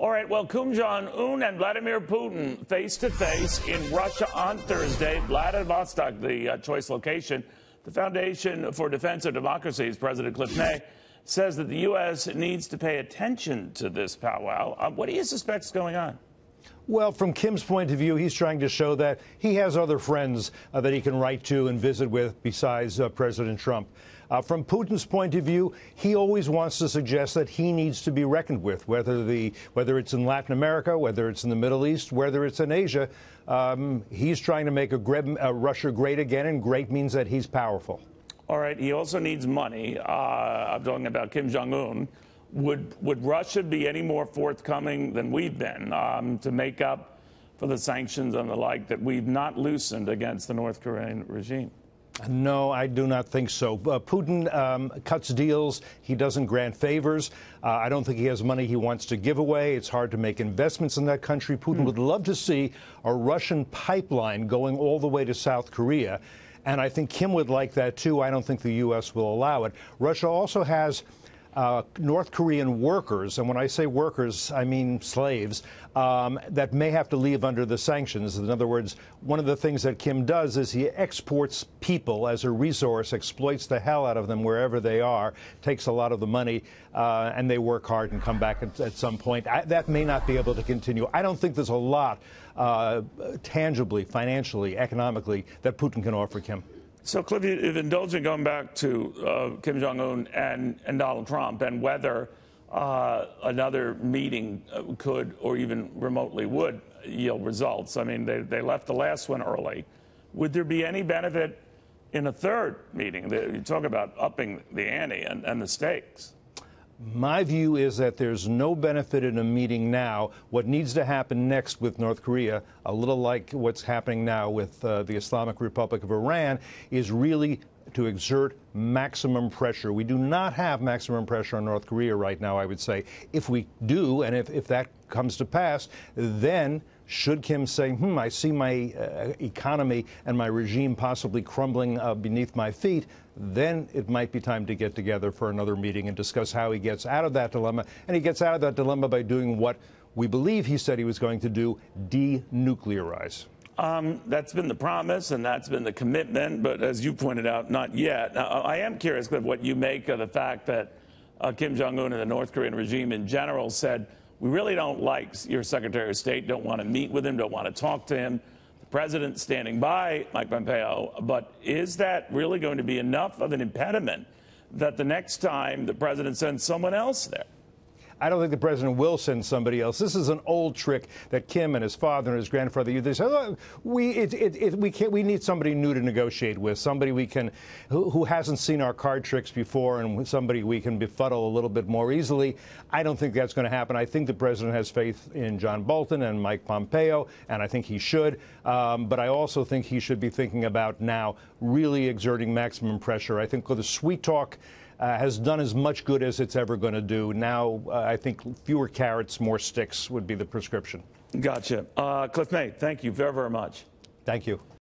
All right, well, Kim Jong Un and Vladimir Putin face-to-face in Russia on Thursday, Vladivostok, the choice location. The Foundation for Defense of Democracies, President Cliff May, says that the U.S. needs to pay attention to this powwow. What do you suspect is going on? Well, from Kim's point of view, he's trying to show that he has other friends that he can write to and visit with besides President Trump. From Putin's point of view, he always wants to suggest that he needs to be reckoned with, whether it's in Latin America, whether it's in the Middle East, whether it's in Asia. He's trying to make Russia great again, and great means that he's powerful. All right. He also needs money. I'm talking about Kim Jong Un. Would Russia be any more forthcoming than we've been to make up for the sanctions and the like that we've not loosened against the North Korean regime? No, I do not think so. Putin cuts deals. He doesn't grant favors. I don't think he has money he wants to give away. It's hard to make investments in that country. Putin would love to see a Russian pipeline going all the way to South Korea. And I think Kim would like that, too. I don't think the U.S. will allow it. Russia also has North Korean workers, and when I say workers, I mean slaves, that may have to leave under the sanctions. In other words, one of the things that Kim does is he exports people as a resource, exploits the hell out of them wherever they are, takes a lot of the money, and they work hard and come back at some point. That may not be able to continue. I don't think there's a lot tangibly, financially, economically, that Putin can offer Kim. So, Cliff, if indulging going back to Kim Jong Un and Donald Trump and whether another meeting could or even remotely would yield results. I mean, they left the last one early. Would there be any benefit in a third meeting? You talk about upping the ante and the stakes. My view is that there's no benefit in a meeting now. What needs to happen next with North Korea, a little like what's happening now with the Islamic Republic of Iran, is really to exert maximum pressure. We do not have maximum pressure on North Korea right now, I would say. If we do, and if that comes to pass, then should Kim say, I see my economy and my regime possibly crumbling beneath my feet, then it might be time to get together for another meeting and discuss how he gets out of that dilemma. And he gets out of that dilemma by doing what we believe he said he was going to do, denuclearize. That's been the promise and that's been the commitment, but as you pointed out, not yet. Now, I am curious, Cliff, what you make of the fact that Kim Jong Un and the North Korean regime in general said, we really don't like your Secretary of State, don't want to meet with him, don't want to talk to him. The president standing by, Mike Pompeo, but is that really going to be enough of an impediment that the next time the president sends someone else there? I don't think the president will send somebody else. This is an old trick that Kim and his father and his grandfather used. They said, "Look, we need somebody new to negotiate with, somebody who hasn't seen our card tricks before, and somebody we can befuddle a little bit more easily." I don't think that's going to happen. I think the president has faith in John Bolton and Mike Pompeo, and I think he should. But I also think he should be thinking about now really exerting maximum pressure. I think the sweet talk has done as much good as it's ever going to do. Now, I think fewer carrots, more sticks would be the prescription. Gotcha. Cliff May, thank you very, very much. Thank you.